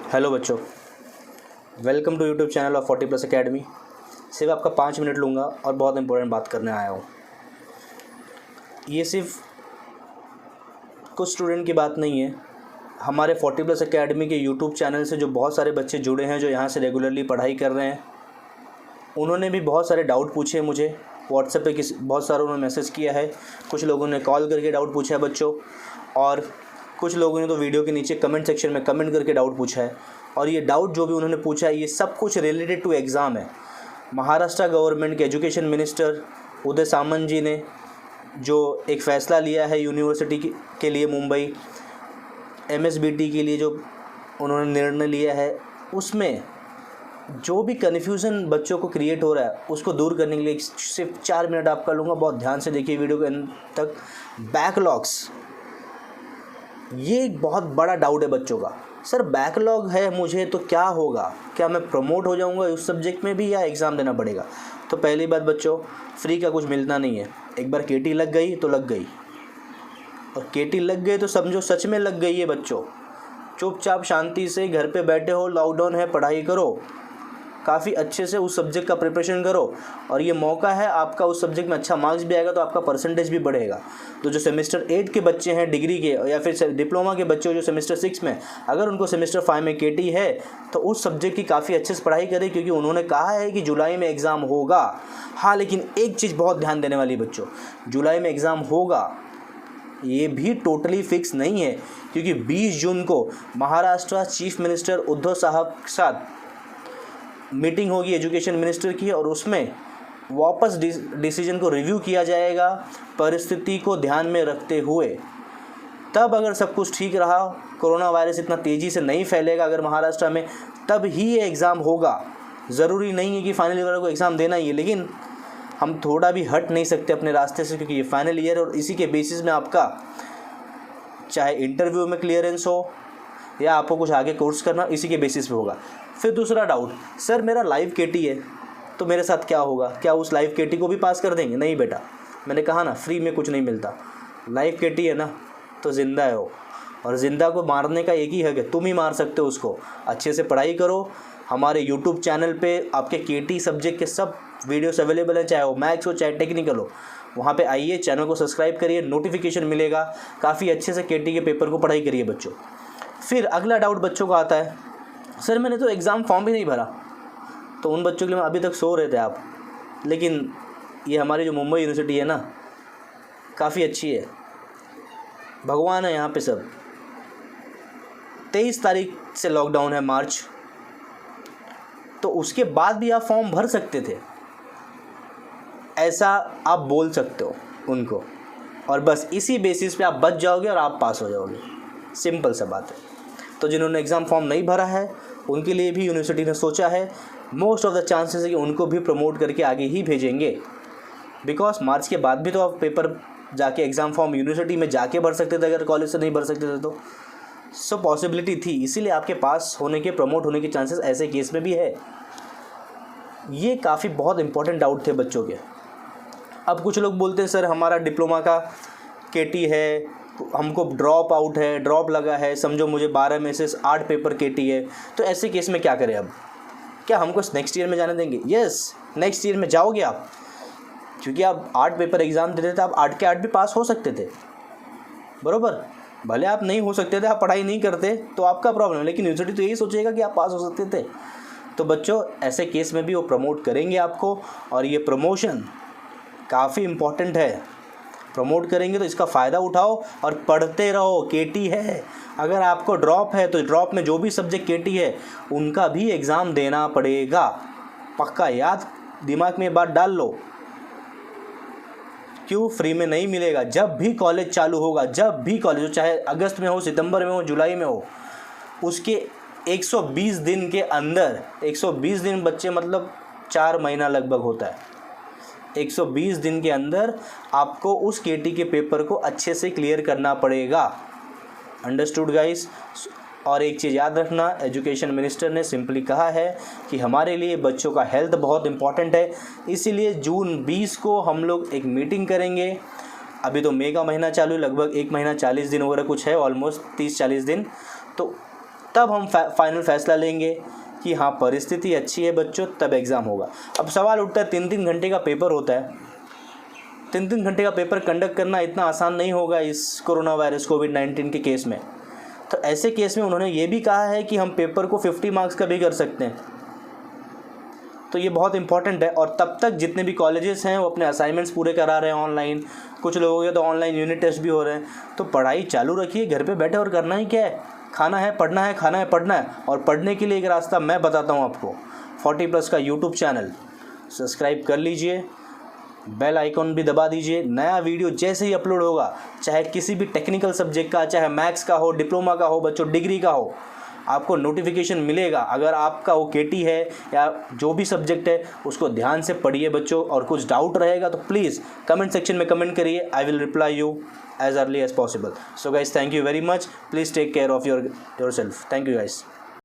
Hello बच्चों, welcome to YouTube channel of 40+ academy. सिर्फ आपका 5 मिनट लूँगा और बहुत इंपॉर्टेंट बात करने आया हूँ। ये सिर्फ कुछ स्टूडेंट की बात नहीं है, हमारे 40+ अकेडमी के यूट्यूब चैनल से जो बहुत सारे बच्चे जुड़े हैं, जो यहाँ से रेगुलरली पढ़ाई कर रहे हैं, उन्होंने भी बहुत सारे डाउट पूछे मुझे व्हाट्सएप पे। बहुत सारों ने मैसेज किया है, कुछ लोगों ने कॉल करके डाउट पूछा है बच्चों, और कुछ लोगों ने तो वीडियो के नीचे कमेंट सेक्शन में कमेंट करके डाउट पूछा है। और ये डाउट जो भी उन्होंने पूछा है, ये सब कुछ रिलेटेड टू एग्ज़ाम है। महाराष्ट्र गवर्नमेंट के एजुकेशन मिनिस्टर उदय सामंत जी ने जो एक फ़ैसला लिया है यूनिवर्सिटी के लिए, मुंबई MSBT के लिए जो उन्होंने निर्णय लिया है, उसमें जो भी कन्फ्यूज़न बच्चों को क्रिएट हो रहा है उसको दूर करने के लिए सिर्फ 4 मिनट आपका लूँगा। बहुत ध्यान से देखिए वीडियो के अंत तक। बैकलॉग्स, ये एक बहुत बड़ा डाउट है बच्चों का। सर बैकलॉग है मुझे तो क्या होगा, क्या मैं प्रमोट हो जाऊंगा उस सब्जेक्ट में भी, या एग्ज़ाम देना पड़ेगा? तो पहली बात बच्चों, फ्री का कुछ मिलना नहीं है। एक बार केटी लग गई तो लग गई, और केटी लग गई तो समझो सच में लग गई है बच्चों। चुपचाप शांति से घर पे बैठे हो, लॉकडाउन है, पढ़ाई करो, काफ़ी अच्छे से उस सब्जेक्ट का प्रिपरेशन करो, और ये मौका है आपका उस सब्जेक्ट में अच्छा मार्क्स भी आएगा तो आपका परसेंटेज भी बढ़ेगा। तो जो सेमेस्टर 8 के बच्चे हैं डिग्री के, या फिर डिप्लोमा के बच्चे जो सेमेस्टर 6 में, अगर उनको सेमेस्टर 5 में केटी है तो उस सब्जेक्ट की काफ़ी अच्छे से पढ़ाई करें, क्योंकि उन्होंने कहा है कि जुलाई में एग्ज़ाम होगा। हाँ, लेकिन एक चीज़ बहुत ध्यान देने वाली बच्चों, जुलाई में एग्ज़ाम होगा ये भी टोटली फिक्स नहीं है, क्योंकि 20 जून को महाराष्ट्र चीफ मिनिस्टर उद्धव साहब के साथ मीटिंग होगी एजुकेशन मिनिस्टर की, और उसमें वापस डिसीजन को रिव्यू किया जाएगा परिस्थिति को ध्यान में रखते हुए। तब अगर सब कुछ ठीक रहा, कोरोना वायरस इतना तेज़ी से नहीं फैलेगा अगर महाराष्ट्र में, तब ही ये एग्ज़ाम होगा। ज़रूरी नहीं है कि फाइनल ईयर को एग्ज़ाम देना ही है, लेकिन हम थोड़ा भी हट नहीं सकते अपने रास्ते से, क्योंकि ये फाइनल ईयर, और इसी के बेसिस में आपका चाहे इंटरव्यू में क्लियरेंस हो या आपको कुछ आगे कोर्स करना, इसी के बेसिस पे होगा। फिर दूसरा डाउट, सर मेरा लाइव केटी है तो मेरे साथ क्या होगा, क्या उस लाइव केटी को भी पास कर देंगे? नहीं बेटा, मैंने कहा ना, फ्री में कुछ नहीं मिलता। लाइव केटी है ना तो ज़िंदा है वो, और ज़िंदा को मारने का एक ही हक है, तुम ही मार सकते हो उसको। अच्छे से पढ़ाई करो। हमारे यूट्यूब चैनल पे आपके केटी सब्जेक्ट के सब वीडियोस अवेलेबल हैं, चाहे वो मैथ्स हो चाहे टेक्निकल हो। वहाँ पे आइए, चैनल को सब्सक्राइब करिए, नोटिफिकेशन मिलेगा। काफ़ी अच्छे से केटी के पेपर को पढ़ाई करिए बच्चों। फिर अगला डाउट बच्चों का आता है, सर मैंने तो एग्ज़ाम फॉर्म भी नहीं भरा। तो उन बच्चों के लिए अभी तक सो रहे थे आप, लेकिन ये हमारी जो मुंबई यूनिवर्सिटी है ना, काफ़ी अच्छी है, भगवान है यहाँ पे सब। 23 तारीख से लॉकडाउन है, मार्च, तो उसके बाद भी आप फॉर्म भर सकते थे, ऐसा आप बोल सकते हो उनको, और बस इसी बेसिस पे आप बच जाओगे और आप पास हो जाओगे। सिंपल सा बात है। तो जिन्होंने एग्ज़ाम फॉर्म नहीं भरा है उनके लिए भी यूनिवर्सिटी ने सोचा है, मोस्ट ऑफ द चांसेस है कि उनको भी प्रमोट करके आगे ही भेजेंगे, बिकॉज मार्च के बाद भी तो आप पेपर जाके एग्ज़ाम फॉर्म यूनिवर्सिटी में जाके भर सकते थे, अगर कॉलेज से नहीं भर सकते थे तो। सो पॉसिबिलिटी थी, इसीलिए आपके पास होने के, प्रमोट होने के चांसेस ऐसे केस में भी है। ये काफ़ी बहुत इंपॉर्टेंट डाउट थे बच्चों के। अब कुछ लोग बोलते हैं, सर हमारा डिप्लोमा का केटी है, हमको ड्रॉप आउट है, ड्रॉप लगा है, समझो मुझे 12 में से 8 पेपर केटी है, तो ऐसे केस में क्या करें? अब क्या हमको नेक्स्ट ईयर में जाने देंगे? यस, नेक्स्ट ईयर में जाओगे आप, क्योंकि आप 8 पेपर एग्ज़ाम देते थे, आप 8 के 8 भी पास हो सकते थे, बरोबर। भले आप नहीं हो सकते थे, आप पढ़ाई नहीं करते तो आपका प्रॉब्लम है, लेकिन यूनिवर्सिटी तो यही सोचेगा कि आप पास हो सकते थे। तो बच्चों, ऐसे केस में भी वो प्रमोट करेंगे आपको, और ये प्रमोशन काफ़ी इम्पॉर्टेंट है। प्रमोट करेंगे तो इसका फ़ायदा उठाओ और पढ़ते रहो। केटी है, अगर आपको ड्रॉप है तो ड्रॉप में जो भी सब्जेक्ट केटी है उनका भी एग्ज़ाम देना पड़ेगा, पक्का याद दिमाग में बात डाल लो। क्यों? फ्री में नहीं मिलेगा। जब भी कॉलेज चालू होगा, जब भी कॉलेज, चाहे अगस्त में हो, सितंबर में हो, जुलाई में हो, उसके 120 दिन के अंदर, 120 दिन बच्चे मतलब 4 महीना लगभग होता है, 120 दिन के अंदर आपको उस केटी के पेपर को अच्छे से क्लियर करना पड़ेगा। Understood guys? और एक चीज़ याद रखना, एजुकेशन मिनिस्टर ने सिंपली कहा है कि हमारे लिए बच्चों का हेल्थ बहुत इंपॉर्टेंट है, इसीलिए जून 20 को हम लोग एक मीटिंग करेंगे। अभी तो मई का महीना चालू है, लगभग 1 महीना 40 दिन वगैरह कुछ है, ऑलमोस्ट 30-40 दिन। तो तब हम फाइनल फैसला लेंगे कि हाँ परिस्थिति अच्छी है बच्चों, तब एग्ज़ाम होगा। अब सवाल उठता है 3-3 घंटे का पेपर होता है, 3-3 घंटे का पेपर कंडक्ट करना इतना आसान नहीं होगा इस कोरोना वायरस कोविड-19 के केस में। तो ऐसे केस में उन्होंने ये भी कहा है कि हम पेपर को 50 मार्क्स का भी कर सकते हैं। तो ये बहुत इंपॉर्टेंट है। और तब तक जितने भी कॉलेजेस हैं वो अपने असाइनमेंट्स पूरे करा रहे हैं ऑनलाइन, कुछ लोगों के तो ऑनलाइन यूनिट टेस्ट भी हो रहे हैं। तो पढ़ाई चालू रखिए, घर पे बैठे, और करना ही क्या है, खाना है, पढ़ना है, खाना है, पढ़ना है। और पढ़ने के लिए एक रास्ता मैं बताता हूँ आपको, 40+ का यूट्यूब चैनल सब्सक्राइब कर लीजिए, बेल आइकॉन भी दबा दीजिए। नया वीडियो जैसे ही अपलोड होगा, चाहे किसी भी टेक्निकल सब्जेक्ट का, चाहे मैथ्स का हो, डिप्लोमा का हो, बच्चों डिग्री का हो, आपको नोटिफिकेशन मिलेगा। अगर आपका वो केटी है या जो भी सब्जेक्ट है उसको ध्यान से पढ़िए बच्चों। और कुछ डाउट रहेगा तो प्लीज़ कमेंट सेक्शन में कमेंट करिए, I will reply you as early as possible. So guys, thank you very much. Please take care of yourself. Thank you guys.